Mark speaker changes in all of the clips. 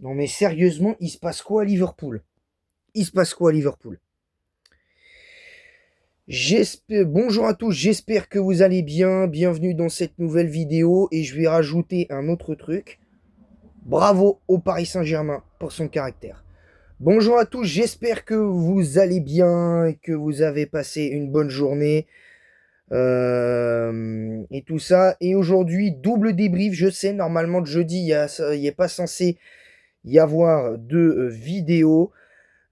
Speaker 1: Non mais sérieusement, il se passe quoi à Liverpool? Il se passe quoi à Liverpool? Bonjour à tous, j'espère que vous allez bien. Bienvenue dans cette nouvelle vidéo et je vais rajouter un autre truc. Bravo au Paris Saint-Germain pour son caractère. Bonjour à tous, j'espère que vous allez bien et que vous avez passé une bonne journée et tout ça. Et aujourd'hui, double débrief. Je sais, normalement, de jeudi, il n'y a pas censé y avoir de vidéo.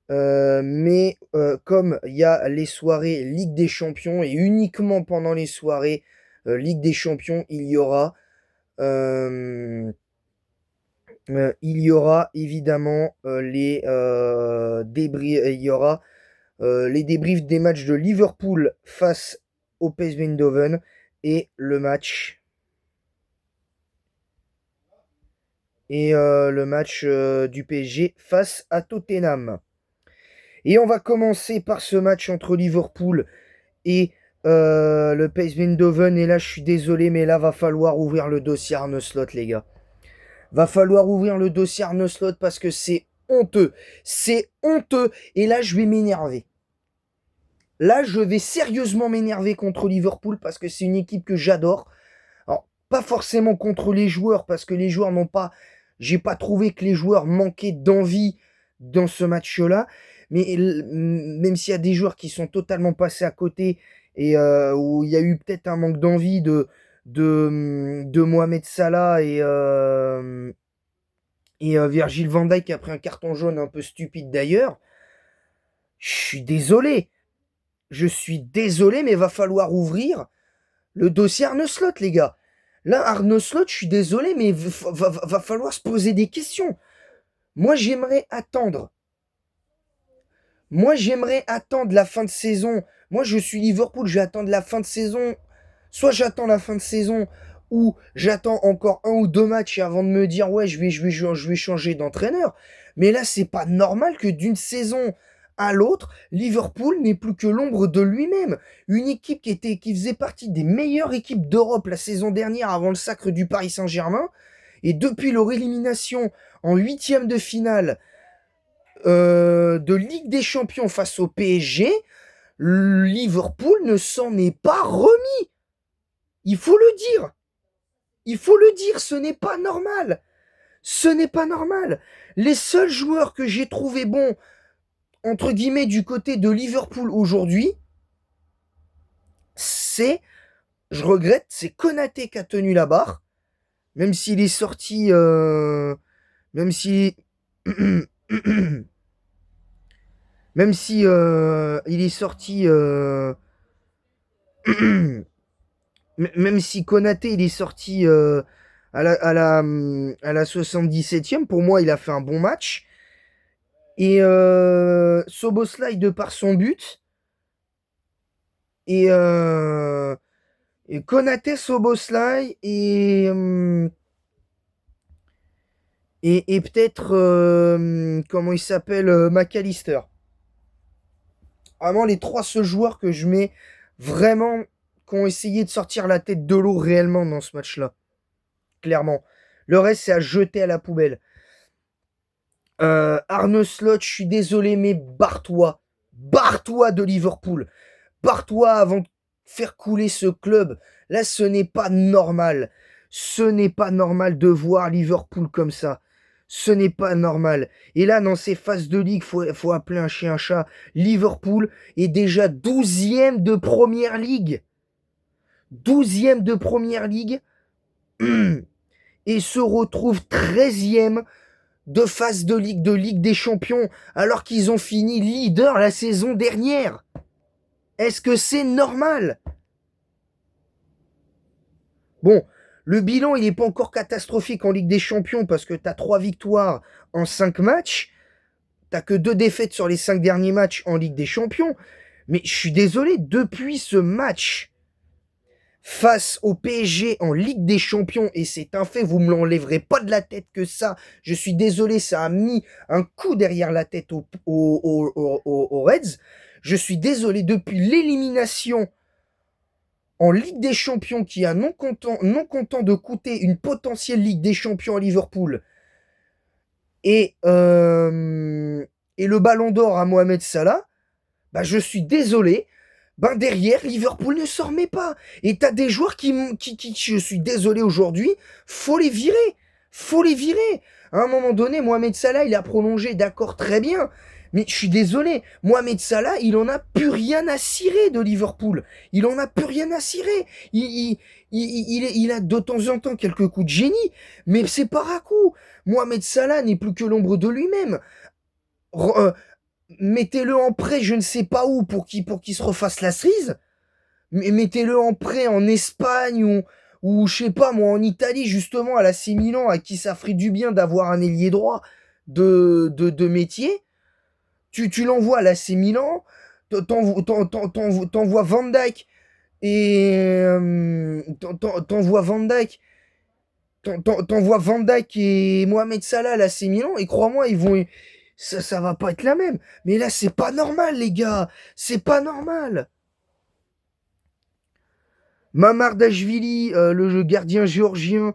Speaker 1: Mais comme il y a les soirées Ligue des Champions et uniquement pendant les soirées Ligue des Champions, il y aura évidemment il y aura les débriefs des matchs de Liverpool face au PSV Eindhoven et le match du PSG face à Tottenham. Et on va commencer par ce match entre Liverpool et le PSV Eindhoven. Et là, je suis désolé, mais là, va falloir ouvrir le dossier Arne Slot, les gars. Va falloir ouvrir le dossier Arne Slot parce que c'est honteux. C'est honteux. Et là, je vais m'énerver. Là, je vais sérieusement m'énerver contre Liverpool parce que c'est une équipe que j'adore. Alors, pas forcément contre les joueurs parce que les joueurs n'ont pas. J'ai pas trouvé que les joueurs manquaient d'envie dans ce match-là. Mais même s'il y a des joueurs qui sont totalement passés à côté et où il y a eu peut-être un manque d'envie de Mohamed Salah et Virgil van Dijk qui a pris un carton jaune un peu stupide d'ailleurs, je suis désolé. Je suis désolé, mais va falloir ouvrir le dossier Arne Slot, les gars. Là, Arne Slot, je suis désolé, mais va falloir se poser des questions. Moi, j'aimerais attendre. Moi, j'aimerais attendre la fin de saison. Moi, je suis Liverpool, je vais attendre la fin de saison. Soit j'attends la fin de saison, ou j'attends encore un ou deux matchs avant de me dire, ouais, je vais changer d'entraîneur. Mais là, c'est pas normal que d'une saison à l'autre, Liverpool n'est plus que l'ombre de lui-même. Une équipe qui faisait partie des meilleures équipes d'Europe la saison dernière avant le sacre du Paris Saint-Germain. Et depuis leur élimination en huitième de finale de Ligue des Champions face au PSG, Liverpool ne s'en est pas remis. Il faut le dire. Il faut le dire, ce n'est pas normal. Ce n'est pas normal. Les seuls joueurs que j'ai trouvé bons, entre guillemets, du côté de Liverpool aujourd'hui, c'est, je regrette, c'est Konaté qui a tenu la barre, même s'il est sorti, même si, même si il est sorti, même si Konaté il est sorti à la 77e, pour moi il a fait un bon match. Et Soboslai de par son but. Et, et Konaté, Soboslai et peut-être comment il s'appelle McAllister. Vraiment les trois seuls joueurs que je mets vraiment qui ont essayé de sortir la tête de l'eau réellement dans ce match-là. Clairement. Le reste, c'est à jeter à la poubelle. Arne Slot, je suis désolé, mais barre-toi. Barre-toi de Liverpool. Barre-toi avant de faire couler ce club. Là, ce n'est pas normal. Ce n'est pas normal de voir Liverpool comme ça. Ce n'est pas normal. Et là, dans ces phases de ligue, faut appeler un chien un chat. Liverpool est déjà 12e de première ligue. 12e de première ligue. Et se retrouve 13e de phase de Ligue des Champions, alors qu'ils ont fini leader la saison dernière. Est-ce que c'est normal? Bon, le bilan, il n'est pas encore catastrophique en Ligue des Champions parce que tu as 3 victoires en 5 matchs. T'as que 2 défaites sur les 5 derniers matchs en Ligue des Champions. Mais je suis désolé, depuis ce match face au PSG en Ligue des Champions, et c'est un fait, vous me l'enlèverez pas de la tête que ça, je suis désolé, ça a mis un coup derrière la tête aux Reds. Je suis désolé, depuis l'élimination en Ligue des Champions qui a non content de coûter une potentielle Ligue des Champions à Liverpool, et, euh, et le ballon d'or à Mohamed Salah, bah, je suis désolé, ben derrière, Liverpool ne s'en remet pas. Et t'as des joueurs je suis désolé aujourd'hui, faut les virer. Faut les virer. À un moment donné, Mohamed Salah, il a prolongé, d'accord, très bien. Mais je suis désolé, Mohamed Salah, il en a plus rien à cirer de Liverpool. Il en a plus rien à cirer. Il a de temps en temps quelques coups de génie, mais c'est par à coup. Mohamed Salah n'est plus que l'ombre de lui-même. Mettez-le en prêt, je ne sais pas où, pour qu'il se refasse la cerise. Mais mettez-le en prêt en Espagne ou je sais pas moi, en Italie, justement, à la C Milan, à qui ça ferait du bien d'avoir un ailier droit de métier. Tu l'envoies à la C Milan, t'envoies Van Dijk t'envoies Van Dijk, t'envoies Van Dijk et Mohamed Salah à la C Milan, et crois-moi, ça va pas être la même. Mais là, c'est pas normal, les gars. C'est pas normal. Mamardashvili, le gardien géorgien,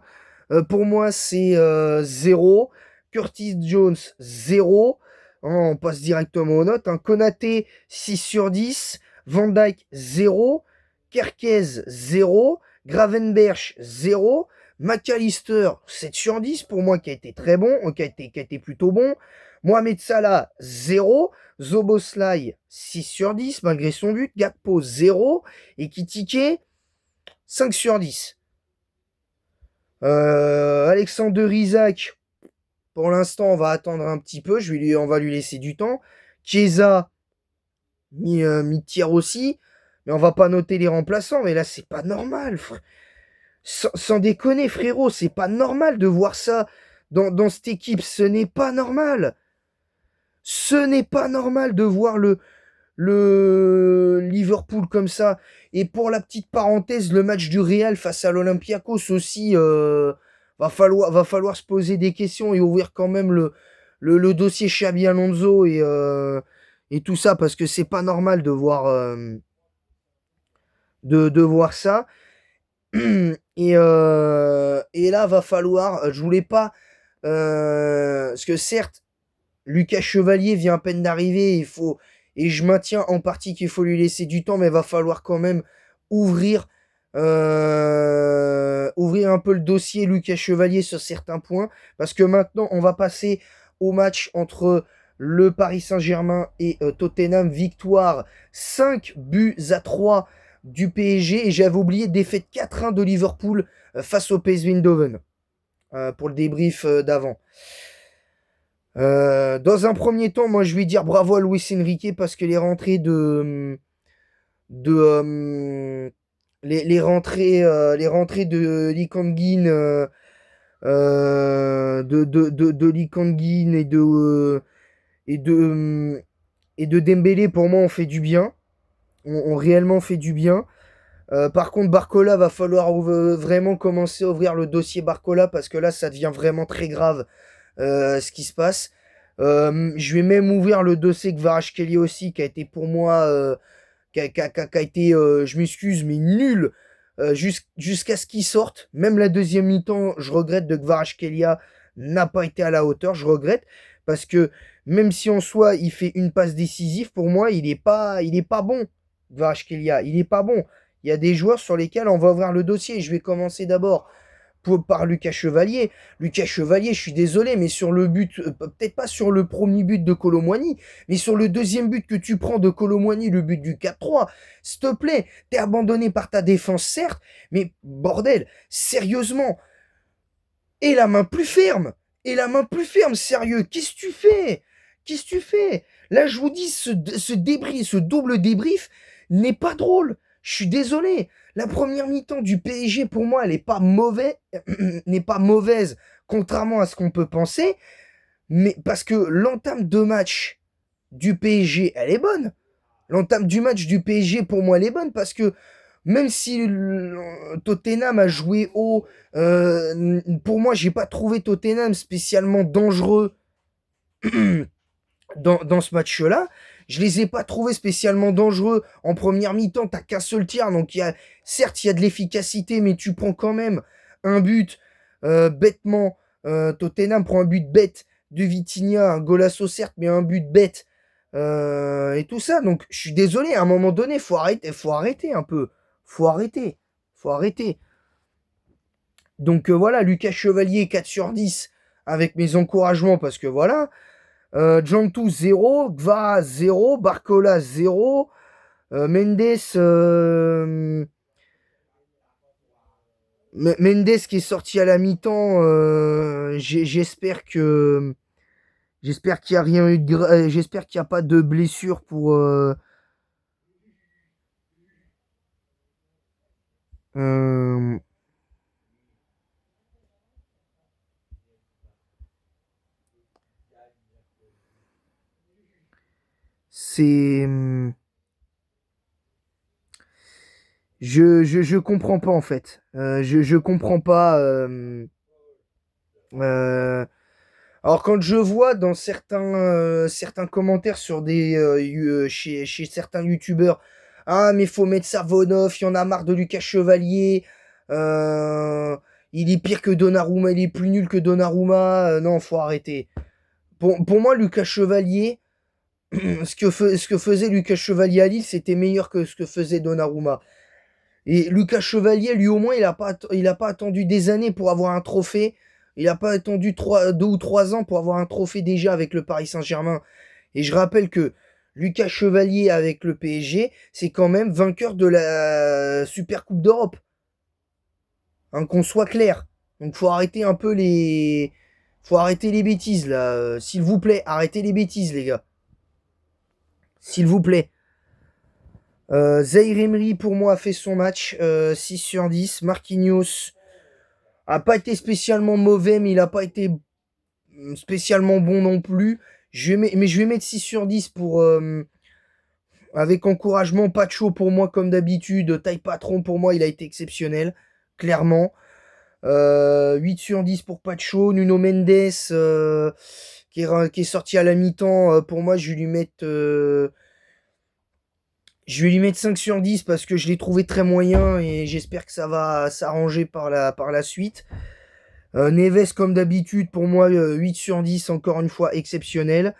Speaker 1: pour moi, c'est 0. Curtis Jones, 0. On passe directement aux notes. Konaté, 6 sur 10. Van Dijk, 0. Kerkez, 0. Gravenberch, 0. McAllister, 7 sur 10 pour moi, qui a été très bon, qui a été plutôt bon. Mohamed Salah, 0. Zoboslai, 6 sur 10 malgré son but. Gakpo, 0. Et Kitike, 5 sur 10. Alexander Isaac, pour l'instant, on va attendre un petit peu. On va lui laisser du temps. Chiesa, mi-tiers aussi. Mais on va pas noter les remplaçants. Mais là, c'est pas normal, frère. Sans déconner, frérot, c'est pas normal de voir ça dans cette équipe. Ce n'est pas normal. Ce n'est pas normal de voir le Liverpool comme ça. Et pour la petite parenthèse, le match du Real face à l'Olympiakos aussi, va falloir se poser des questions et ouvrir quand même le dossier Xabi Alonso et tout ça, parce que c'est pas normal de voir ça. Et là, va falloir, je voulais pas, parce que certes, Lucas Chevalier vient à peine d'arriver, et je maintiens en partie qu'il faut lui laisser du temps, mais il va falloir quand même ouvrir, ouvrir un peu le dossier Lucas Chevalier sur certains points, parce que maintenant on va passer au match entre le Paris Saint-Germain et Tottenham. Victoire 5-3 du PSG, et j'avais oublié défaite 4-1 de Liverpool face au PSV Eindhoven, pour le débrief d'avant. Dans un premier temps, moi je vais dire bravo à Luis Enrique, parce que les rentrées les rentrées de Lee Kang-in, de Lee Kang-in et de Dembélé, pour moi, ont fait du bien, ont réellement fait du bien. Par contre, Barcola, va falloir vraiment commencer à ouvrir le dossier Barcola, parce que là, ça devient vraiment très grave, ce qui se passe. Je vais même ouvrir le dossier Kvaratskhelia aussi, qui a été pour moi, qui a été, je m'excuse, mais nul, jusqu'à ce qu'il sorte. Même la deuxième mi-temps, je regrette, de Kvaratskhelia n'a pas été à la hauteur. Je regrette, parce que même si en soi il fait une passe décisive, pour moi il est pas bon. Kvaratskhelia, il est pas bon. Il y a des joueurs sur lesquels on va ouvrir le dossier. Je vais commencer d'abord par Lucas Chevalier. Lucas Chevalier, je suis désolé, mais sur le but, peut-être pas sur le premier but de Kolo Muani, mais sur le deuxième but que tu prends de Kolo Muani, le but du 4-3, s'il te plaît, t'es abandonné par ta défense, certes, mais bordel, sérieusement, et la main plus ferme, sérieux, qu'est-ce que tu fais? Qu'est-ce que tu fais? Là, je vous dis, ce double débrief n'est pas drôle. Je suis désolé. La première mi-temps du PSG, pour moi, elle n'est pas mauvaise, contrairement à ce qu'on peut penser, mais parce que l'entame de match du PSG, elle est bonne. L'entame du match du PSG, pour moi, elle est bonne, parce que même si Tottenham a joué haut, pour moi, j'ai pas trouvé Tottenham spécialement dangereux dans ce match-là. Je les ai pas trouvés spécialement dangereux en première mi-temps. T'as qu'un seul tir, donc certes, il y a de l'efficacité, mais tu prends quand même un but bêtement. Tottenham prend un but bête de Vitinha, un golasso certes, mais un but bête. Et tout ça. Donc, je suis désolé, à un moment donné, faut arrêter un peu. Faut arrêter. Faut arrêter. Donc voilà, Lucas Chevalier 4 sur 10 avec mes encouragements parce que voilà. Jantou 0, Gvara 0, Barcola 0, Mendes, Mendes qui est sorti à la mi-temps, j'espère qu'il y a rien eu j'espère qu'il n'y a pas de blessure pour euh, c'est je comprends pas en fait. Je comprends pas. Euh, alors quand je vois dans certains commentaires sur chez certains youtubeurs, ah mais faut mettre Savonov, il y en a marre de Lucas Chevalier, euh, il est pire que Donnarumma, il est plus nul que Donnarumma, non faut arrêter. Pour moi Lucas Chevalier, ce que faisait Lucas Chevalier à Lille, c'était meilleur que ce que faisait Donnarumma. Et Lucas Chevalier, lui au moins, il a pas attendu des années pour avoir un trophée. Il n'a pas attendu 2 ou 3 ans pour avoir un trophée déjà avec le Paris Saint-Germain. Et je rappelle que Lucas Chevalier avec le PSG, c'est quand même vainqueur de la Super Coupe d'Europe. Hein, qu'on soit clair. Donc faut arrêter un peu les... Faut arrêter les bêtises là. S'il vous plaît, arrêtez les bêtises les gars. S'il vous plaît. Zaïre Emery pour moi a fait son match 6 sur 10. Marquinhos a pas été spécialement mauvais, mais il a pas été spécialement bon non plus. Mais je vais mettre 6 sur 10 pour avec encouragement. Pacho pour moi comme d'habitude. Taille patron pour moi il a été exceptionnel. Clairement. 8 sur 10 pour Pacho. Nuno Mendes qui est sorti à la mi-temps. Pour moi je vais lui mettre 5 sur 10 parce que je l'ai trouvé très moyen et j'espère que ça va s'arranger par la suite. Neves, comme d'habitude, pour moi, 8 sur 10, encore une fois, exceptionnel.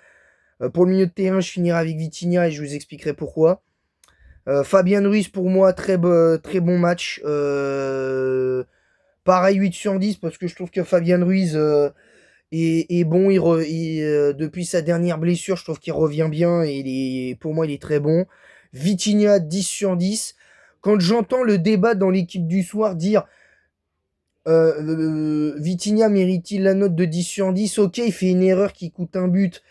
Speaker 1: Pour le milieu de terrain, je finirai avec Vitinha et je vous expliquerai pourquoi. Fabien Ruiz, pour moi, très bon match. Pareil, 8 sur 10 parce que je trouve que Fabien Ruiz est bon. Depuis sa dernière blessure, je trouve qu'il revient bien et pour moi, il est très bon. Vitinha, 10 sur 10. Quand j'entends le débat dans l'équipe du soir dire Vitinha mérite-t-il la note de 10 sur 10? Ok, il fait une erreur qui coûte un but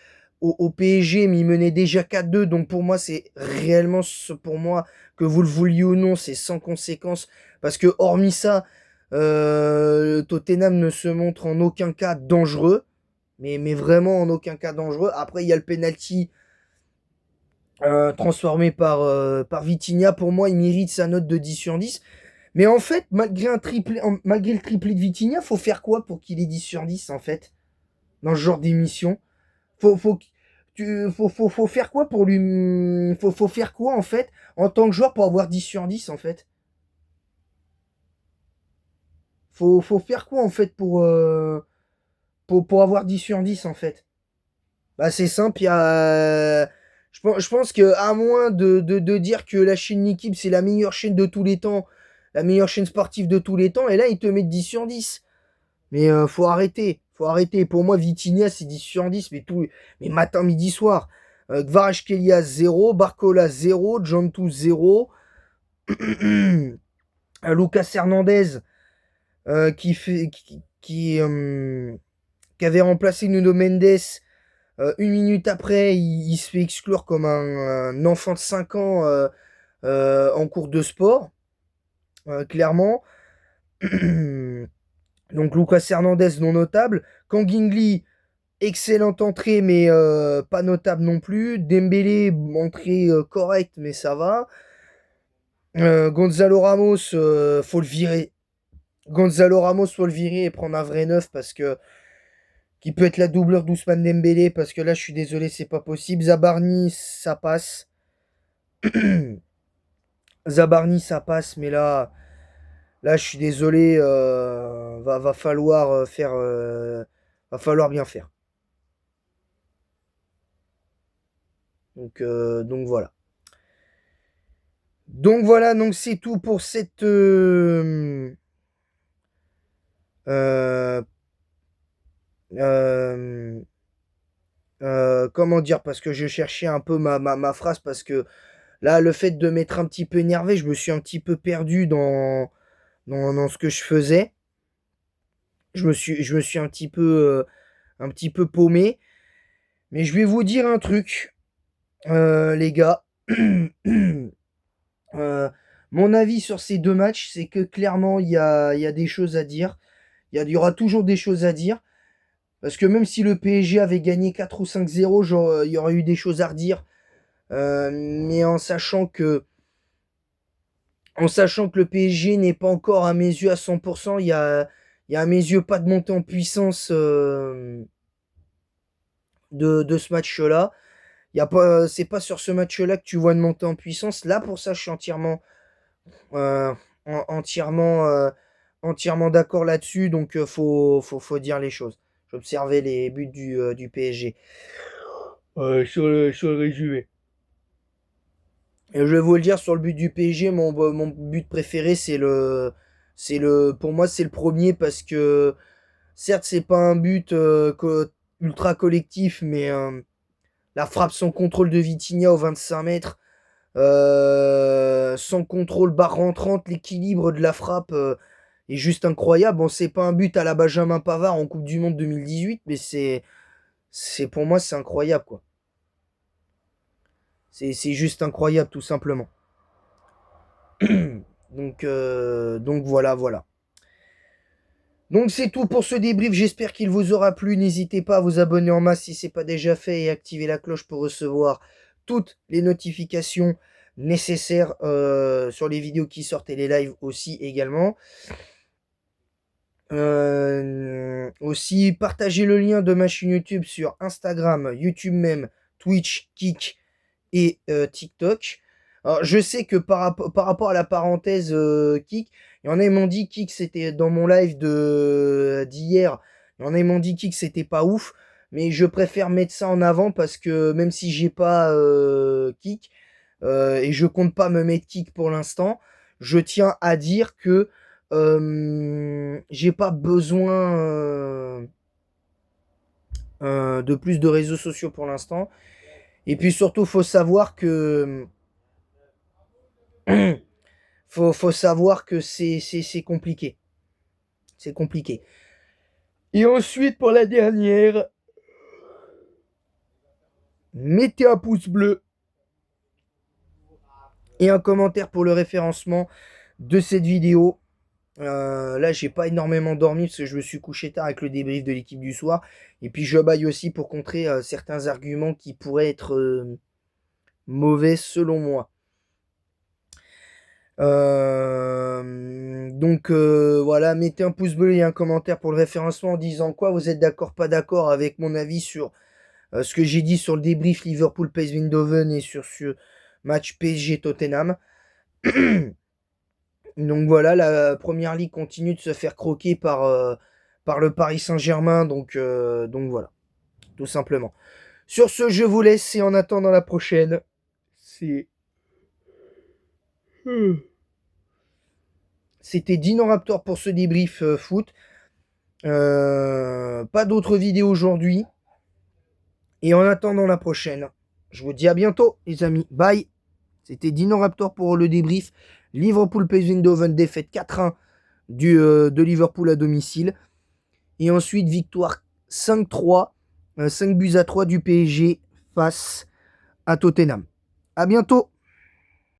Speaker 1: au PSG, mais il menait déjà 4-2. Donc pour moi, c'est réellement, pour moi, que vous le vouliez ou non, c'est sans conséquence. Parce que hormis ça, Tottenham ne se montre en aucun cas dangereux. Mais vraiment en aucun cas dangereux. Après, il y a le penalty transformé par Vitinha. Pour moi, il mérite sa note de 10 sur 10. Mais en fait, malgré le triplé de Vitinha, faut faire quoi pour qu'il ait 10 sur 10 en fait? Dans ce genre d'émission? Faut, faut faire quoi pour lui. Faut faire quoi en fait en tant que joueur pour avoir 10 sur 10 en fait? Faut faire quoi en fait pour avoir 10 sur 10 en fait? Bah c'est simple, il y a. Je pense que à moins de dire que la chaîne Nikib c'est la meilleure chaîne de tous les temps, la meilleure chaîne sportive de tous les temps, et là ils te mettent 10 sur 10. Mais faut arrêter. Faut arrêter. Pour moi, Vitinha, c'est 10 sur 10. Mais matin, midi, soir. Kvaratskhelia 0. Barcola 0. Jantou 0. Lucas Hernandez qui, fait, qui avait remplacé Nuno Mendes. 1 minute après, il se fait exclure comme un enfant de 5 ans en cours de sport. Clairement. Donc Lucas Hernandez non notable. Kangin excellente entrée, mais pas notable non plus. Dembélé, entrée correcte, mais ça va. Gonzalo Ramos, faut le virer. Gonzalo Ramos, faut le virer et prendre un vrai neuf parce que qui peut être la doubleur d'Ousmane Dembélé parce que là, je suis désolé, c'est pas possible. Zabarni, ça passe. Zabarni, ça passe, mais là, je suis désolé. Va falloir faire. Va falloir bien faire. Donc voilà. Donc voilà, donc c'est tout pour cette euh, euh, comment dire, parce que je cherchais un peu ma phrase, parce que là, le fait de m'être un petit peu énervé, je me suis un petit peu perdu dans ce que je faisais. Je me suis un petit peu paumé. Mais je vais vous dire un truc, les gars. Euh, Mon avis sur ces deux matchs, c'est que clairement, il y a des choses à dire. Il y aura toujours des choses à dire. Parce que même si le PSG avait gagné 4 ou 5-0, genre, il y aurait eu des choses à redire. Mais en sachant que le PSG n'est pas encore à mes yeux à 100%, il y a à mes yeux pas de montée en puissance de ce match-là. C'est pas sur ce match-là que tu vois une montée en puissance. Là, pour ça, je suis euh, entièrement, entièrement d'accord là-dessus. Donc, faut dire les choses. J'observais les buts du PSG. Sur le résumé. Et je vais vous le dire, sur le but du PSG, mon but préféré, pour moi, c'est le premier parce que, certes, c'est pas un but ultra collectif, mais la frappe sans contrôle de Vitinha au 25 mètres, sans contrôle barre rentrante, l'équilibre de la frappe est juste incroyable. Bon, c'est pas un but à la Benjamin Pavard en Coupe du Monde 2018, mais pour moi, c'est incroyable, quoi. C'est juste incroyable, tout simplement. Donc voilà, voilà. Donc c'est tout pour ce débrief, j'espère qu'il vous aura plu. N'hésitez pas à vous abonner en masse si ce n'est pas déjà fait et activer la cloche pour recevoir toutes les notifications nécessaires sur les vidéos qui sortent et les lives aussi également. Aussi, partagez le lien de ma chaîne YouTube sur Instagram, YouTube même, Twitch, Kick et TikTok. Alors, je sais que par rapport à la parenthèse Kik, il y en a qui m'ont dit Kik c'était dans mon live d'hier, il y en a qui m'ont dit Kik c'était pas ouf, mais je préfère mettre ça en avant parce que même si j'ai pas Kik et je compte pas me mettre Kik pour l'instant, je tiens à dire que j'ai pas besoin de plus de réseaux sociaux pour l'instant. Et puis surtout, faut savoir que faut savoir que c'est compliqué. C'est compliqué. Et ensuite, pour la dernière, mettez un pouce bleu et un commentaire pour le référencement de cette vidéo. Là, j'ai pas énormément dormi parce que je me suis couché tard avec le débrief de l'équipe du soir. Et puis, je baille aussi pour contrer certains arguments qui pourraient être mauvais selon moi. Donc voilà, mettez un pouce bleu et un commentaire pour le référencement en disant quoi vous êtes d'accord, pas d'accord avec mon avis sur ce que j'ai dit sur le débrief Liverpool-PSV Eindhoven et sur ce match PSG-Tottenham. Donc voilà, la première ligue continue de se faire croquer par le Paris Saint-Germain, donc voilà, tout simplement. Sur ce, je vous laisse et en attendant la prochaine, c'est... C'était Dino Raptor pour ce débrief foot. Pas d'autres vidéos aujourd'hui. Et en attendant la prochaine, je vous dis à bientôt, les amis. Bye. C'était Dino Raptor pour le débrief. Liverpool PSV Eindhoven, défaite 4-1 de Liverpool à domicile. Et ensuite, victoire 5-3, 5 buts à 3 du PSG face à Tottenham. À bientôt.